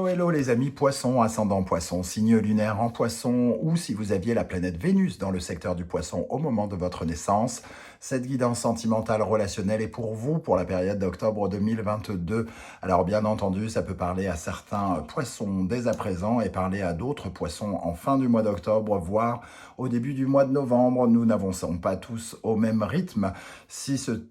Hello les amis poissons, ascendant poisson, signe lunaire en poisson, ou si vous aviez la planète Vénus dans le secteur du poisson au moment de votre naissance, cette guidance sentimentale relationnelle est pour vous pour la période d'octobre 2022. Alors bien entendu, ça peut parler à certains poissons dès à présent et parler à d'autres poissons en fin du mois d'octobre, voire au début du mois de novembre. Nous n'avançons pas tous au même rythme. Si ce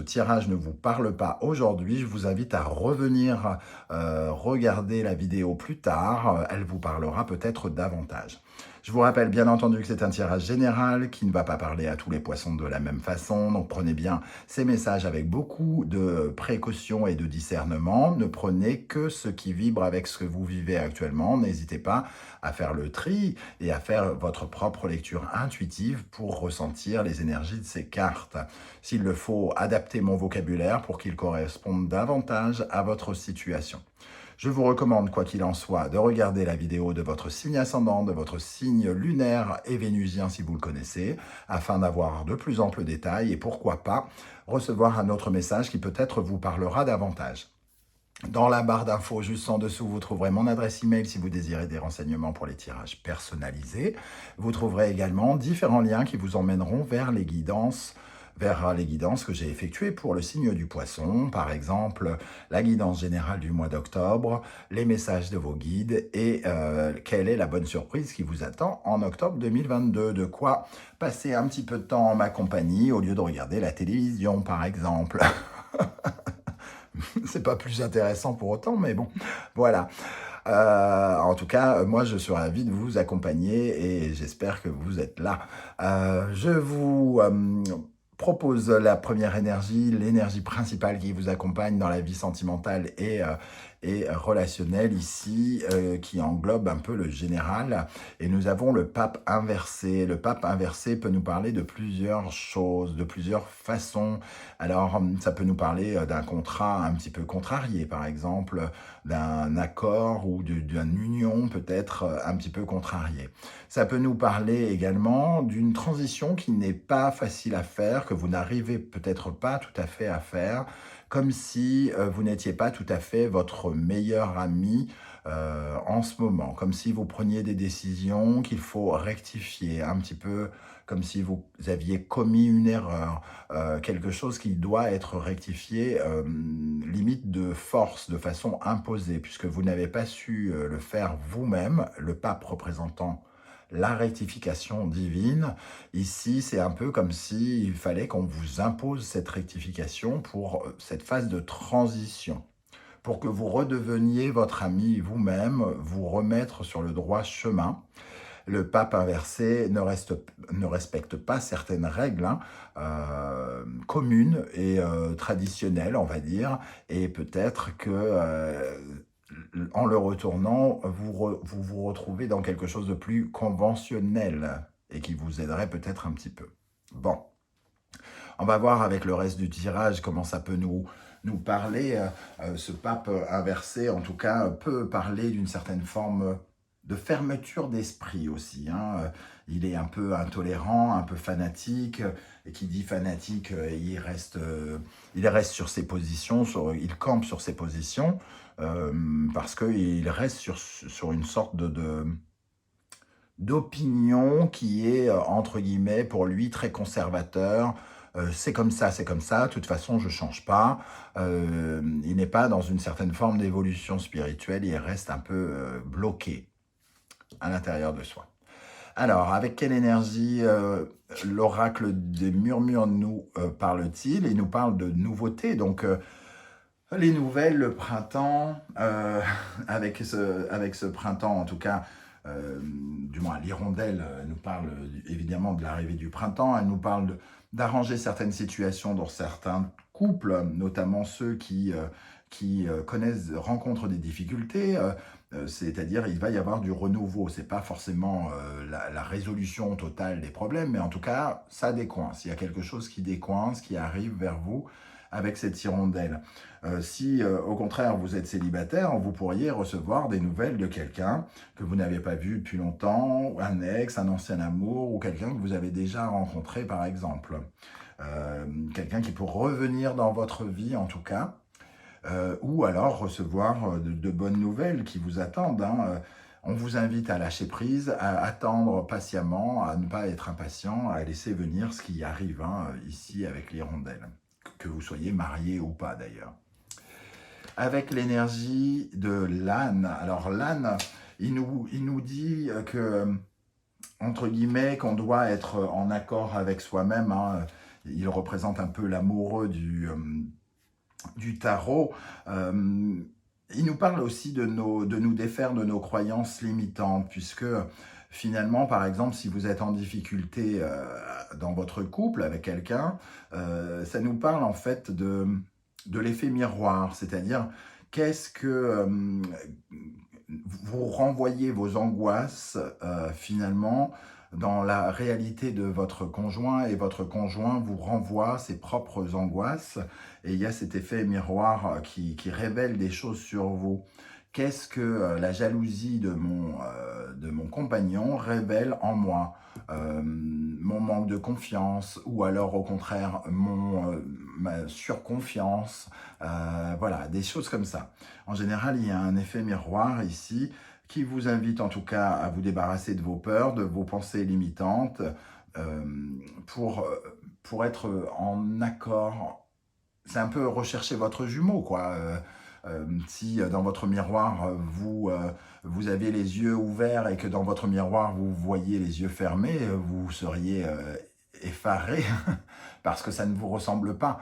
tirage ne vous parle pas aujourd'hui, je vous invite à revenir regarder la vidéo plus tard, elle vous parlera peut-être davantage. Je vous rappelle bien entendu que c'est un tirage général qui ne va pas parler à tous les poissons de la même façon, donc prenez bien ces messages avec beaucoup de précaution et de discernement. Ne prenez que ce qui vibre avec ce que vous vivez actuellement. N'hésitez pas à faire le tri et à faire votre propre lecture intuitive pour ressentir les énergies de ces cartes. S'il le faut, adapter mon vocabulaire pour qu'il corresponde davantage à votre situation. Je vous recommande, quoi qu'il en soit, de regarder la vidéo de votre signe ascendant, de votre signe lunaire et vénusien si vous le connaissez, afin d'avoir de plus amples détails et pourquoi pas recevoir un autre message qui peut-être vous parlera davantage. Dans la barre d'infos juste en dessous, vous trouverez mon adresse email si vous désirez des renseignements pour les tirages personnalisés. Vous trouverez également différents liens qui vous emmèneront vers les guidances que j'ai effectuées pour le signe du poisson, par exemple la guidance générale du mois d'octobre, les messages de vos guides et quelle est la bonne surprise qui vous attend en octobre 2022. De quoi passer un petit peu de temps en ma compagnie au lieu de regarder la télévision, par exemple. C'est pas plus intéressant pour autant, mais bon, voilà. En tout cas, moi, je suis ravi de vous accompagner et j'espère que vous êtes là. Je vous propose la première énergie, l'énergie principale qui vous accompagne dans la vie sentimentale et relationnelle ici, qui englobe un peu le général. Et nous avons le pape inversé. Le pape inversé peut nous parler de plusieurs choses, de plusieurs façons. Alors, ça peut nous parler d'un contrat un petit peu contrarié, par exemple, d'un accord ou d'une union peut-être un petit peu contrariée. Ça peut nous parler également d'une transition qui n'est pas facile à faire, que vous n'arrivez peut-être pas tout à fait à faire, comme si vous n'étiez pas tout à fait votre meilleur ami en ce moment, comme si vous preniez des décisions qu'il faut rectifier, un petit peu comme si vous aviez commis une erreur, quelque chose qui doit être rectifié, limite de force, de façon imposée, puisque vous n'avez pas su le faire vous-même, le pape représentant la rectification divine. Ici, c'est un peu comme s'il fallait qu'on vous impose cette rectification pour cette phase de transition, pour que vous redeveniez votre ami vous-même, vous remettre sur le droit chemin. Le pape inversé ne respecte pas certaines règles communes et traditionnelles, on va dire, et peut-être que en le retournant, vous retrouvez dans quelque chose de plus conventionnel et qui vous aiderait peut-être un petit peu. Bon, on va voir avec le reste du tirage comment ça peut nous parler. Ce pape inversé, en tout cas, peut parler d'une certaine forme de fermeture d'esprit aussi. Il est un peu intolérant, un peu fanatique, et qui dit fanatique, il reste sur ses positions, il campe sur ses positions, parce qu'il reste sur une sorte d'opinion qui est, entre guillemets, pour lui, très conservateur. C'est comme ça, de toute façon, je ne change pas. Il n'est pas dans une certaine forme d'évolution spirituelle, il reste un peu bloqué à l'intérieur de soi. Alors, avec quelle énergie l'oracle des murmures nous parle-t-il? Il nous parle de nouveautés, donc les nouvelles, le printemps, avec ce printemps en tout cas, du moins l'hirondelle nous parle évidemment de l'arrivée du printemps, elle nous parle d'arranger certaines situations dans certains couples, notamment ceux qui rencontrent des difficultés, c'est-à-dire il va y avoir du renouveau. C'est pas forcément la résolution totale des problèmes, mais en tout cas, ça décoince. Il y a quelque chose qui décoince, qui arrive vers vous avec cette hirondelle. Si au contraire vous êtes célibataire, vous pourriez recevoir des nouvelles de quelqu'un que vous n'avez pas vu depuis longtemps, un ex, un ancien amour, ou quelqu'un que vous avez déjà rencontré par exemple. Quelqu'un qui peut revenir dans votre vie en tout cas. ou alors recevoir de bonnes nouvelles qui vous attendent, hein. On vous invite à lâcher prise, à attendre patiemment, à ne pas être impatient, à laisser venir ce qui arrive, hein, ici avec l'hirondelle, que vous soyez marié ou pas d'ailleurs. Avec l'énergie de l'âne, alors l'âne, il nous dit que, entre guillemets, qu'on doit être en accord avec soi-même, hein. Il représente un peu l'amoureux du tarot. Euh, il nous parle aussi de nous défaire de nos croyances limitantes, puisque finalement, par exemple, si vous êtes en difficulté dans votre couple avec quelqu'un, ça nous parle en fait de l'effet miroir, c'est-à-dire qu'est-ce que vous renvoyez vos angoisses finalement dans la réalité de votre conjoint, et votre conjoint vous renvoie ses propres angoisses, et il y a cet effet miroir qui révèle des choses sur vous. Qu'est-ce que la jalousie de mon compagnon révèle en moi? Mon manque de confiance, ou alors au contraire ma surconfiance, voilà, des choses comme ça. En général, il y a un effet miroir ici qui vous invite en tout cas à vous débarrasser de vos peurs, de vos pensées limitantes, euh, pour, euh, pour être en accord. C'est un peu rechercher votre jumeau, quoi. Si dans votre miroir, vous avez les yeux ouverts, et que dans votre miroir, vous voyez les yeux fermés, vous seriez effaré parce que ça ne vous ressemble pas.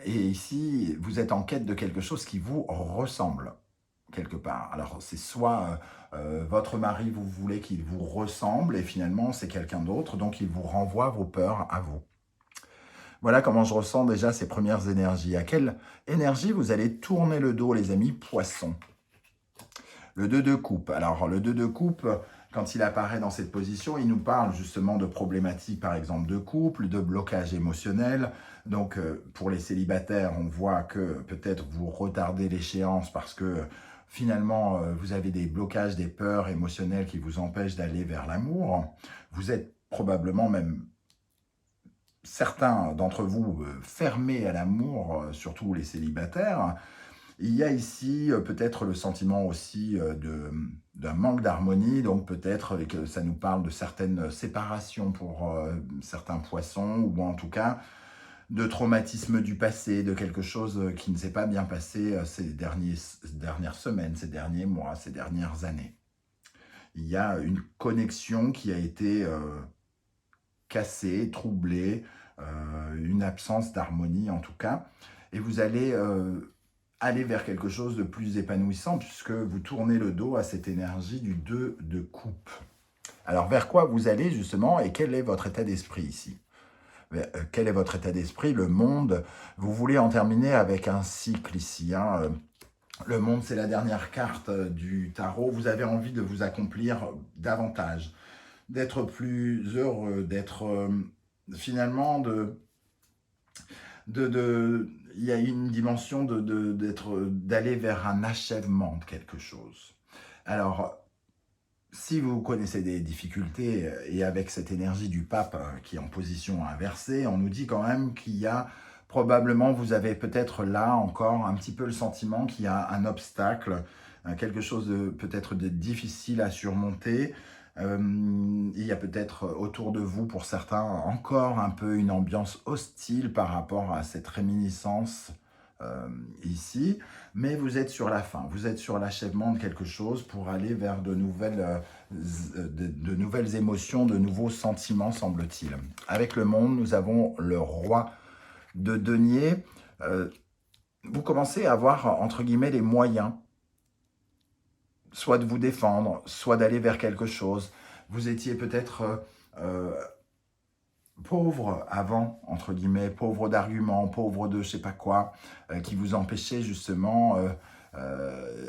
Et ici, vous êtes en quête de quelque chose qui vous ressemble quelque part. Alors, c'est soit votre mari, vous voulez qu'il vous ressemble, et finalement, c'est quelqu'un d'autre, donc il vous renvoie vos peurs à vous. Voilà comment je ressens déjà ces premières énergies. À quelle énergie vous allez tourner le dos, les amis poissons? Le 2 de coupe. Alors, le 2 de coupe, quand il apparaît dans cette position, il nous parle justement de problématiques, par exemple, de couple, de blocage émotionnel. Donc, pour les célibataires, on voit que peut-être vous retardez l'échéance parce que finalement, vous avez des blocages, des peurs émotionnelles qui vous empêchent d'aller vers l'amour. Vous êtes probablement même certains d'entre vous fermés à l'amour, surtout les célibataires. Il y a ici peut-être le sentiment aussi d'un manque d'harmonie, donc peut-être que ça nous parle de certaines séparations pour certains poissons, ou en tout cas de traumatisme du passé, de quelque chose qui ne s'est pas bien passé dernières semaines, ces derniers mois, ces dernières années. Il y a une connexion qui a été cassée, troublée, une absence d'harmonie en tout cas, et vous allez aller vers quelque chose de plus épanouissant, puisque vous tournez le dos à cette énergie du 2 de coupe. Alors, vers quoi vous allez justement, et quel est votre état d'esprit ici? Quel est votre état d'esprit? Le monde, vous voulez en terminer avec un cycle ici, hein. Le monde, c'est la dernière carte du tarot. Vous avez envie de vous accomplir davantage, d'être plus heureux, d'être finalement il y a une dimension d'aller vers un achèvement de quelque chose. Alors, si vous connaissez des difficultés, et avec cette énergie du pape qui est en position inversée, on nous dit quand même qu'il y a probablement, vous avez peut-être là encore un petit peu le sentiment qu'il y a un obstacle, quelque chose de peut-être de difficile à surmonter. Il y a peut-être autour de vous, pour certains, encore un peu une ambiance hostile par rapport à cette réminiscence ici, mais vous êtes sur la fin, vous êtes sur l'achèvement de quelque chose pour aller vers de nouvelles émotions, de nouveaux sentiments, semble-t-il. Avec le monde, nous avons le roi de denier. Vous commencez à avoir, entre guillemets, les moyens, soit de vous défendre, soit d'aller vers quelque chose. Vous étiez peut-être pauvre avant, entre guillemets, pauvre d'arguments, pauvre de je sais pas quoi, qui vous empêchait justement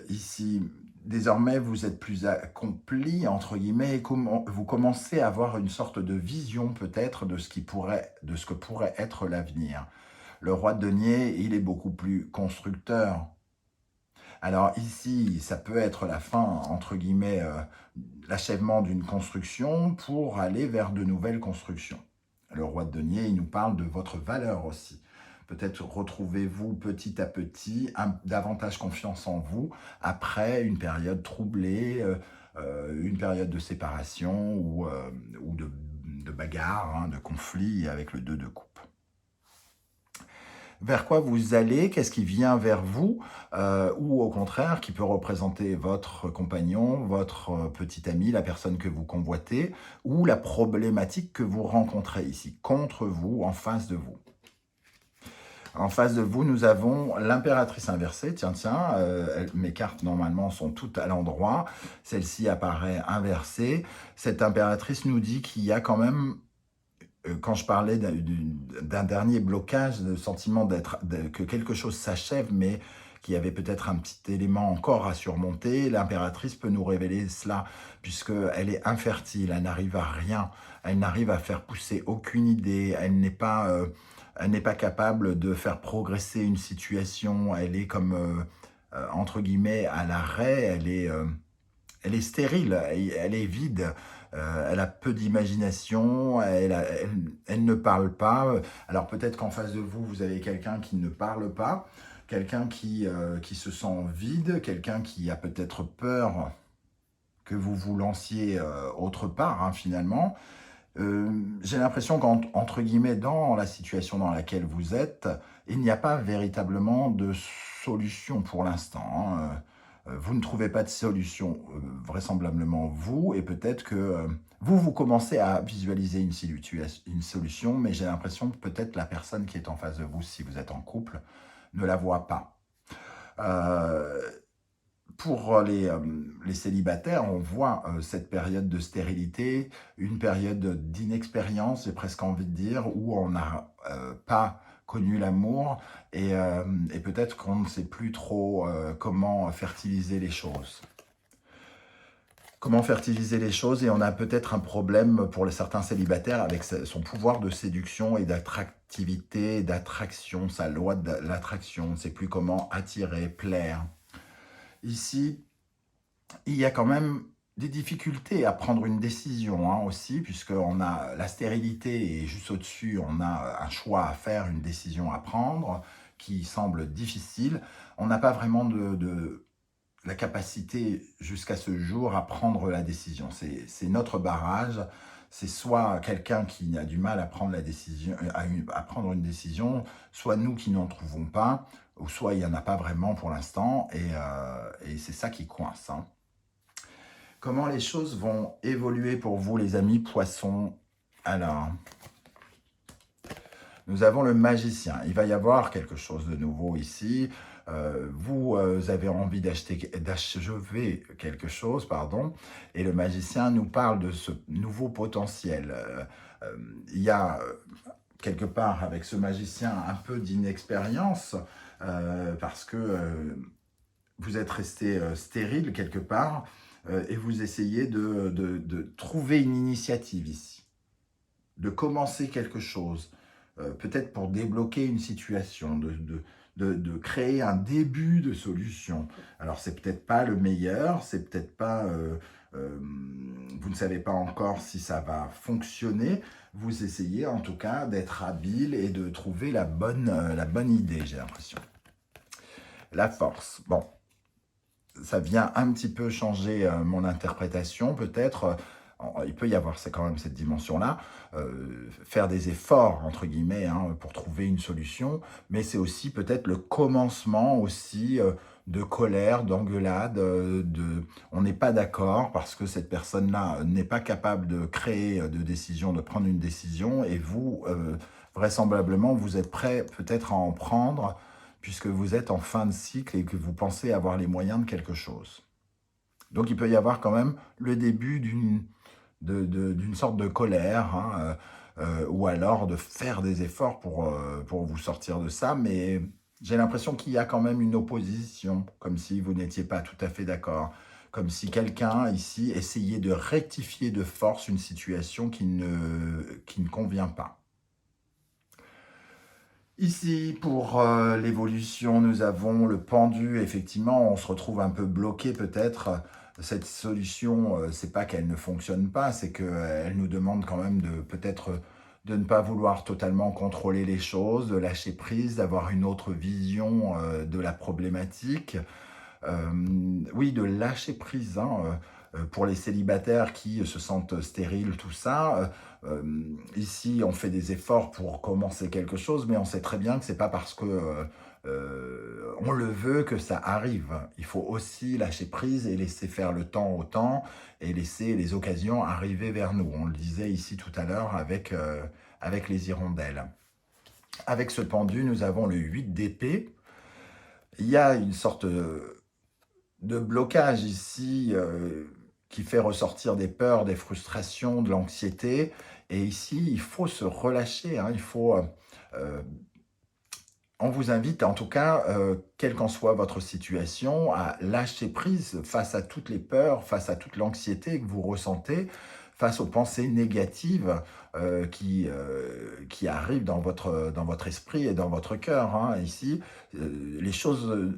ici. Désormais, vous êtes plus accompli, entre guillemets, et vous commencez à avoir une sorte de vision peut-être de ce que pourrait être l'avenir. Le roi de denier, il est beaucoup plus constructeur. Alors ici, ça peut être la fin, entre guillemets, l'achèvement d'une construction pour aller vers de nouvelles constructions. Le roi de denier, il nous parle de votre valeur aussi. Peut-être retrouvez-vous petit à petit davantage confiance en vous après une période troublée, une période de séparation ou de bagarre, hein, de conflit avec le 2 de coupe. Vers quoi vous allez, qu'est-ce qui vient vers vous, ou au contraire qui peut représenter votre compagnon, votre petit ami, la personne que vous convoitez, ou la problématique que vous rencontrez ici, contre vous, en face de vous. En face de vous, nous avons l'impératrice inversée. Tiens, tiens, mes cartes normalement sont toutes à l'endroit. Celle-ci apparaît inversée. Cette impératrice nous dit qu'il y a quand même, quand je parlais d'un dernier blocage, le sentiment que quelque chose s'achève, mais qu'il y avait peut-être un petit élément encore à surmonter, l'impératrice peut nous révéler cela, puisqu'elle est infertile, elle n'arrive à rien, elle n'arrive à faire pousser aucune idée, elle n'est pas capable de faire progresser une situation, elle est comme, entre guillemets, à l'arrêt, elle est stérile, elle est vide, elle a peu d'imagination, elle ne parle pas. Alors peut-être qu'en face de vous, vous avez quelqu'un qui ne parle pas, quelqu'un qui se sent vide, quelqu'un qui a peut-être peur que vous vous lanciez autre part, hein, finalement. J'ai l'impression qu'entre guillemets, dans la situation dans laquelle vous êtes, il n'y a pas véritablement de solution pour l'instant, hein. Vous ne trouvez pas de solution, vraisemblablement vous, et peut-être que vous commencez à visualiser une solution, mais j'ai l'impression que peut-être la personne qui est en face de vous, si vous êtes en couple, ne la voit pas. Pour les célibataires, on voit cette période de stérilité, une période d'inexpérience, j'ai presque envie de dire, où on n'a pas connu l'amour et peut-être qu'on ne sait plus trop comment fertiliser les choses. Comment fertiliser les choses, et on a peut-être un problème pour certains célibataires avec son pouvoir de séduction et d'attractivité, d'attraction, sa loi de l'attraction, on ne sait plus comment attirer, plaire. Ici, il y a quand même des difficultés à prendre une décision, hein, aussi, puisqu'on a la stérilité et juste au-dessus, on a un choix à faire, une décision à prendre qui semble difficile. On n'a pas vraiment de la capacité jusqu'à ce jour à prendre la décision. C'est notre barrage. C'est soit quelqu'un qui a du mal à prendre la décision, à prendre une décision, soit nous qui n'en trouvons pas, ou soit il n'y en a pas vraiment pour l'instant, et c'est ça qui coince, hein. Comment les choses vont évoluer pour vous, les amis poissons? Alors, nous avons le magicien. Il va y avoir quelque chose de nouveau ici. Vous avez envie d'achever quelque chose, pardon, et le magicien nous parle de ce nouveau potentiel. Il y a quelque part avec ce magicien un peu d'inexpérience, parce que vous êtes resté stérile quelque part, et vous essayez de trouver une initiative ici, de commencer quelque chose, peut-être pour débloquer une situation, de créer un début de solution. Alors, c'est peut-être pas le meilleur, c'est peut-être pas... vous ne savez pas encore si ça va fonctionner. Vous essayez en tout cas d'être habile et de trouver la bonne idée, j'ai l'impression. La force. Bon, ça vient un petit peu changer mon interprétation, peut-être. Il peut y avoir, c'est quand même cette dimension-là, faire des efforts, entre guillemets, hein, pour trouver une solution, mais c'est aussi peut-être le commencement aussi de colère, d'engueulade, on n'est pas d'accord parce que cette personne-là n'est pas capable de créer de décision, de prendre une décision, et vous, vraisemblablement, vous êtes prêt peut-être à en prendre, puisque vous êtes en fin de cycle et que vous pensez avoir les moyens de quelque chose. Donc il peut y avoir quand même le début d'une sorte de colère, hein, ou alors de faire des efforts pour vous sortir de ça, mais j'ai l'impression qu'il y a quand même une opposition, comme si vous n'étiez pas tout à fait d'accord, comme si quelqu'un ici essayait de rectifier de force une situation qui ne convient pas. Ici, pour l'évolution, nous avons le pendu. Effectivement, on se retrouve un peu bloqué peut-être. Cette solution, c'est pas qu'elle ne fonctionne pas, c'est qu'elle nous demande quand même de peut-être de ne pas vouloir totalement contrôler les choses, de lâcher prise, d'avoir une autre vision de la problématique. Oui, de lâcher prise, hein, pour les célibataires qui se sentent stériles, tout ça. Ici, on fait des efforts pour commencer quelque chose, mais on sait très bien que c'est pas parce que on le veut que ça arrive. Il faut aussi lâcher prise et laisser faire le temps au temps et laisser les occasions arriver vers nous. On le disait ici tout à l'heure avec les hirondelles. Avec ce pendu, nous avons le 8 d'épée. Il y a une sorte de blocage ici qui fait ressortir des peurs, des frustrations, de l'anxiété. Et ici, il faut se relâcher, hein, il faut... on vous invite, en tout cas, quelle qu'en soit votre situation, à lâcher prise face à toutes les peurs, face à toute l'anxiété que vous ressentez, face aux pensées négatives qui arrivent dans votre esprit et dans votre cœur, hein. Ici, les choses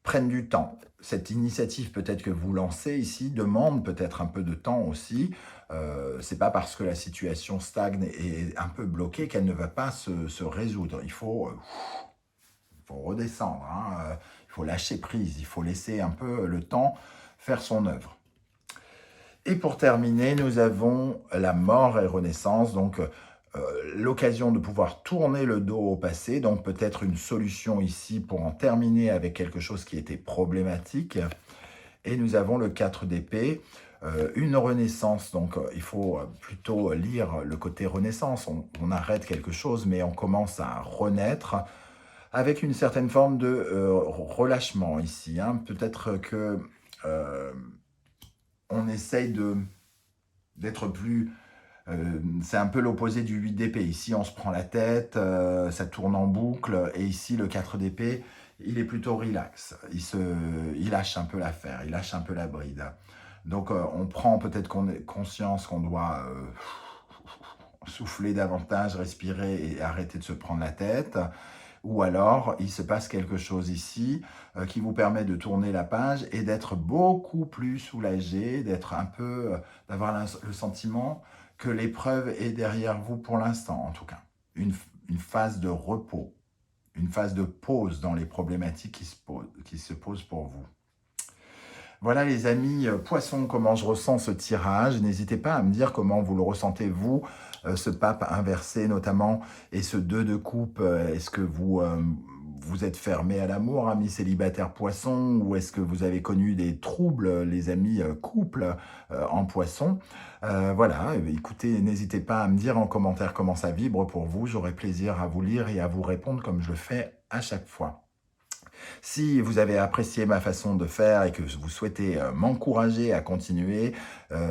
prennent du temps. Cette initiative peut-être que vous lancez ici demande peut-être un peu de temps aussi. C'est pas parce que la situation stagne et est un peu bloquée qu'elle ne va pas se résoudre. Il faut redescendre, hein, il faut lâcher prise, il faut laisser un peu le temps faire son œuvre. Et pour terminer, nous avons la mort et renaissance, donc l'occasion de pouvoir tourner le dos au passé, donc peut-être une solution ici pour en terminer avec quelque chose qui était problématique. Et nous avons le 4 d'épée, une renaissance, donc il faut plutôt lire le côté renaissance. On arrête quelque chose, mais on commence à renaître avec une certaine forme de relâchement ici, hein. Peut-être que on essaye d'être plus... c'est un peu l'opposé du 8 d'épée. Ici, on se prend la tête, ça tourne en boucle. Et ici, le 4 d'épée, il est plutôt relax. Il lâche un peu l'affaire, il lâche un peu la bride. Donc, on prend peut-être conscience qu'on doit souffler davantage, respirer et arrêter de se prendre la tête. Ou alors, il se passe quelque chose ici qui vous permet de tourner la page et d'être beaucoup plus soulagé, d'avoir le sentiment que l'épreuve est derrière vous pour l'instant, en tout cas. Une phase de repos, une phase de pause dans les problématiques qui se posent pour vous. Voilà les amis, poissons, comment je ressens ce tirage. N'hésitez pas à me dire comment vous le ressentez vous, ce pape inversé notamment, et ce 2 de coupe. Est-ce que vous êtes fermé à l'amour, amis célibataires poissons, ou est-ce que vous avez connu des troubles, les amis couples en poisson? Voilà, écoutez, n'hésitez pas à me dire en commentaire comment ça vibre pour vous. J'aurai plaisir à vous lire et à vous répondre comme je le fais à chaque fois. Si vous avez apprécié ma façon de faire et que vous souhaitez m'encourager à continuer,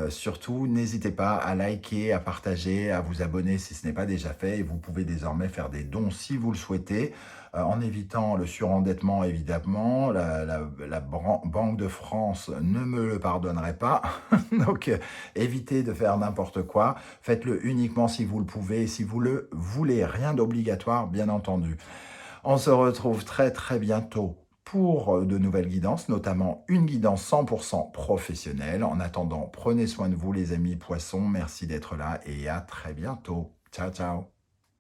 surtout n'hésitez pas à liker, à partager, à vous abonner si ce n'est pas déjà fait. Et vous pouvez désormais faire des dons si vous le souhaitez, en évitant le surendettement évidemment. La Banque de France ne me le pardonnerait pas. Donc évitez de faire n'importe quoi. Faites-le uniquement si vous le pouvez et si vous le voulez. Rien d'obligatoire bien entendu. On se retrouve très très bientôt pour de nouvelles guidances, notamment une guidance 100% professionnelle. En attendant, prenez soin de vous les amis poissons, merci d'être là et à très bientôt. Ciao ciao.